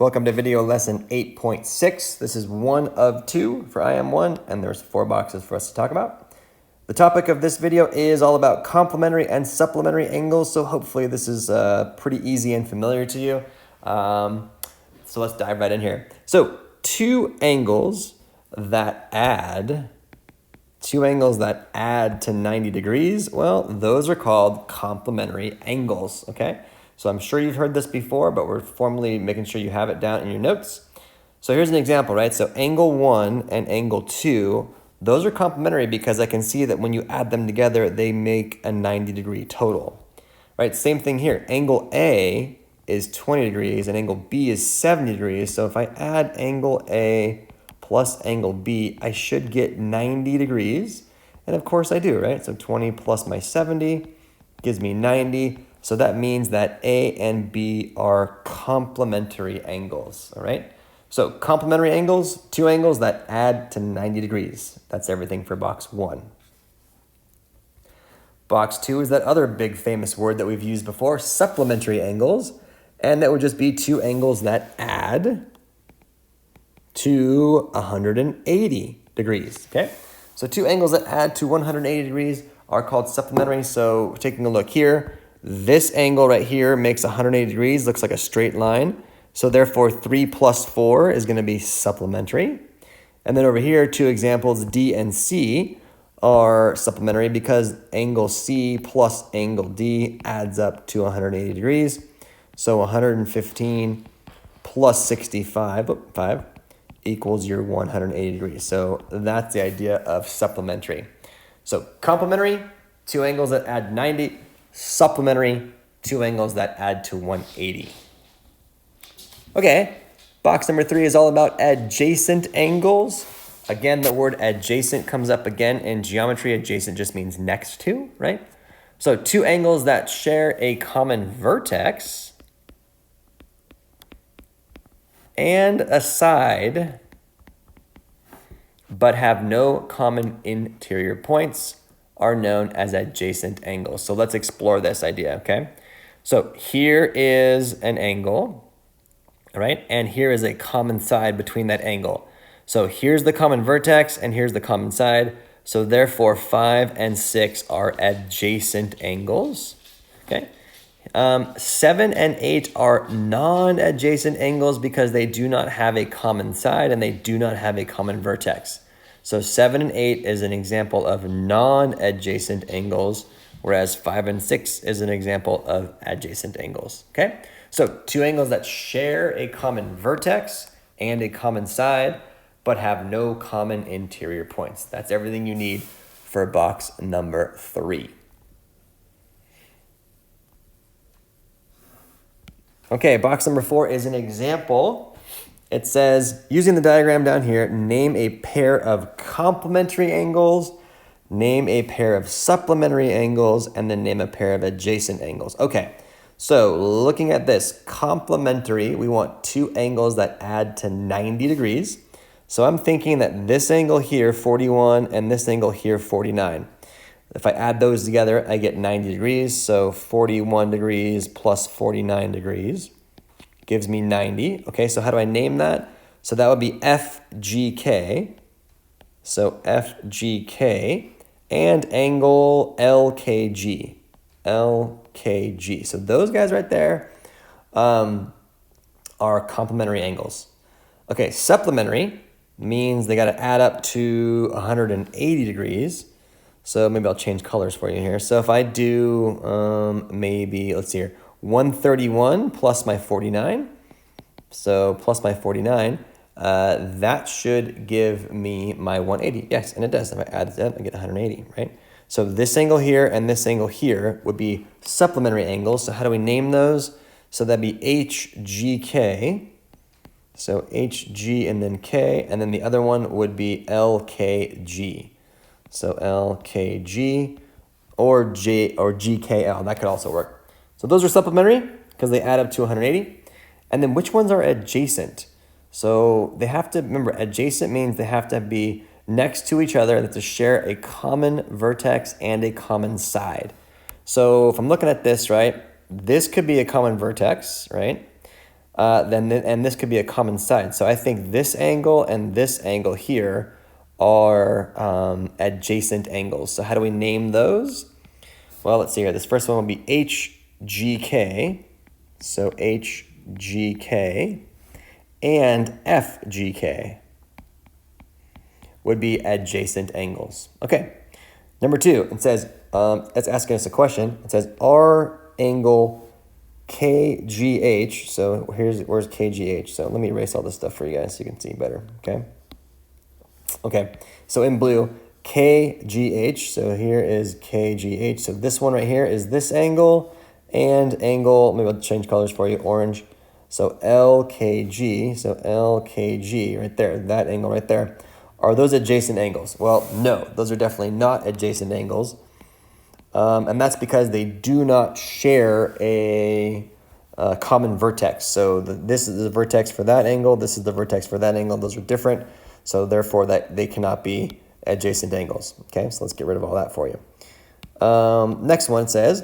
Welcome to video lesson 8.6. This is one of two for IM1, and there's 4 boxes for us to talk about. The topic of this video is all about complementary and supplementary angles, so hopefully this is pretty easy and familiar to you. So let's dive right in here. So two angles that add to 90 degrees, well, those are called complementary angles, okay? So I'm sure you've heard this before, but we're formally making sure you have it down in your notes. So here's an example, right? So angle 1 and angle 2, those are complementary because I can see that when you add them together, they make a 90 degree total, right? Same thing here. Angle A is 20 degrees and angle B is 70 degrees. So if I add angle A plus angle B, I should get 90 degrees. And of course I do, right? So 20 plus my 70 gives me 90. So that means that A and B are complementary angles, all right? So complementary angles, two angles that add to 90 degrees. That's everything for box 1. Box 2 is that other big famous word that we've used before, supplementary angles. And that would just be two angles that add to 180 degrees, okay? So two angles that add to 180 degrees are called supplementary. So taking a look here, this angle right here makes 180 degrees, looks like a straight line. So therefore 3 plus 4 is gonna be supplementary. And then over here, two examples, D and C, are supplementary because angle C plus angle D adds up to 180 degrees. So 115 plus 65 equals your 180 degrees. So that's the idea of supplementary. So complementary, two angles that add 90. Supplementary, two angles that add to 180. Okay, box number 3 is all about adjacent angles. Again, the word adjacent comes up again in geometry. Adjacent just means next to, right? So two angles that share a common vertex and a side, but have no common interior points, are known as adjacent angles. So let's explore this idea, okay? So here is an angle, all right? And here is a common side between that angle. So here's the common vertex and here's the common side. So therefore 5 and 6 are adjacent angles, okay? 7 and 8 are non-adjacent angles because they do not have a common side and they do not have a common vertex. So 7 and 8 is an example of non-adjacent angles, whereas 5 and 6 is an example of adjacent angles, okay? So two angles that share a common vertex and a common side, but have no common interior points. That's everything you need for box number 3. Okay, box number 4 is an example. It says, using the diagram down here, name a pair of complementary angles, name a pair of supplementary angles, and then name a pair of adjacent angles. Okay, so looking at this, complementary, we want two angles that add to 90 degrees. So I'm thinking that this angle here, 41, and this angle here, 49. If I add those together, I get 90 degrees. So 41 degrees plus 49 degrees gives me 90. Okay, so how do I name that? So that would be FGK. So FGK and angle LKG. LKG. So those guys right there are complementary angles. Okay, supplementary means they got to add up to 180 degrees. So maybe I'll change colors for you here. So if I do maybe, let's see here, 131 plus my 49. So plus my 49, that should give me my 180. Yes, and it does. If I add that, I get 180, right? So this angle here and this angle here would be supplementary angles. So how do we name those? So that'd be HGK. So HG and then K, and then the other one would be LKG. So LKG or GKL, that could also work. So those are supplementary because they add up to 180. And then which ones are adjacent? So they have to, remember, adjacent means they have to be next to each other, that to share a common vertex and a common side. So if I'm looking at this, right, this could be a common vertex, right? and this could be a common side. So I think this angle and this angle here are adjacent angles. So how do we name those? Well, let's see here. This first one will be HGK. So HGK and FGK would be adjacent angles. Okay. Number 2, it says, it's asking us a question. It says, our angle KGH, so where's KGH? So let me erase all this stuff for you guys so you can see better, okay? Okay, so in blue, KGH, so here is KGH. So this one right here is this angle, and angle, maybe I'll change colors for you, orange. So LKG, so LKG right there, that angle right there. Are those adjacent angles? Well, no, those are definitely not adjacent angles. And that's because they do not share a common vertex. So this is the vertex for that angle, this is the vertex for that angle, those are different. So therefore that they cannot be adjacent angles. Okay, so let's get rid of all that for you. Next one says,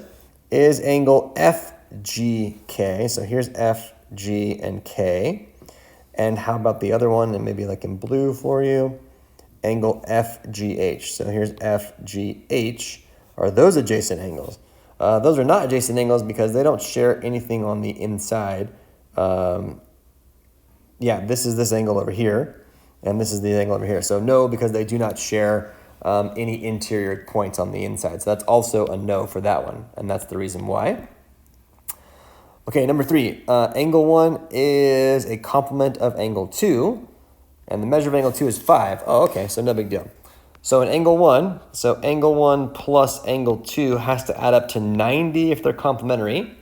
is angle FGK, so here's F, G, and K. And how about the other one, and maybe like in blue for you, angle FGH. So here's FGH. Are those adjacent angles? Those are not adjacent angles because they don't share anything on the inside. Yeah, this is this angle over here, and this is the angle over here. So no, because they do not share any interior points on the inside. So that's also a no for that one, and that's the reason why. Okay, number 3, angle 1 is a complement of angle 2, and the measure of angle 2 is 5. Oh, okay, so no big deal. So in angle 1, so angle 1 plus angle 2 has to add up to 90 if they're complementary.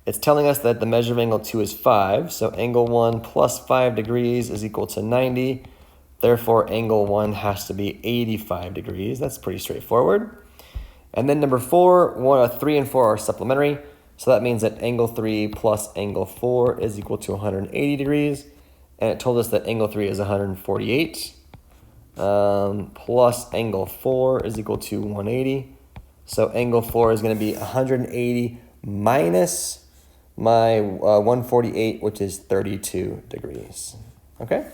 It's telling us that the measure of angle 2 is 5, so angle 1 plus 5 degrees is equal to 90. Therefore, angle 1 has to be 85 degrees. That's pretty straightforward. And then number 4, 3 and 4 are supplementary. So that means that angle 3 plus angle 4 is equal to 180 degrees. And it told us that angle 3 is 148. Plus angle 4 is equal to 180. So angle 4 is going to be 180 minus my 148, which is 32 degrees. Okay?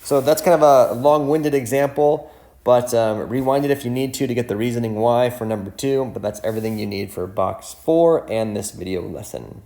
So that's kind of a long-winded example, but rewind it if you need to get the reasoning why for number 2, but that's everything you need for box 4 and this video lesson.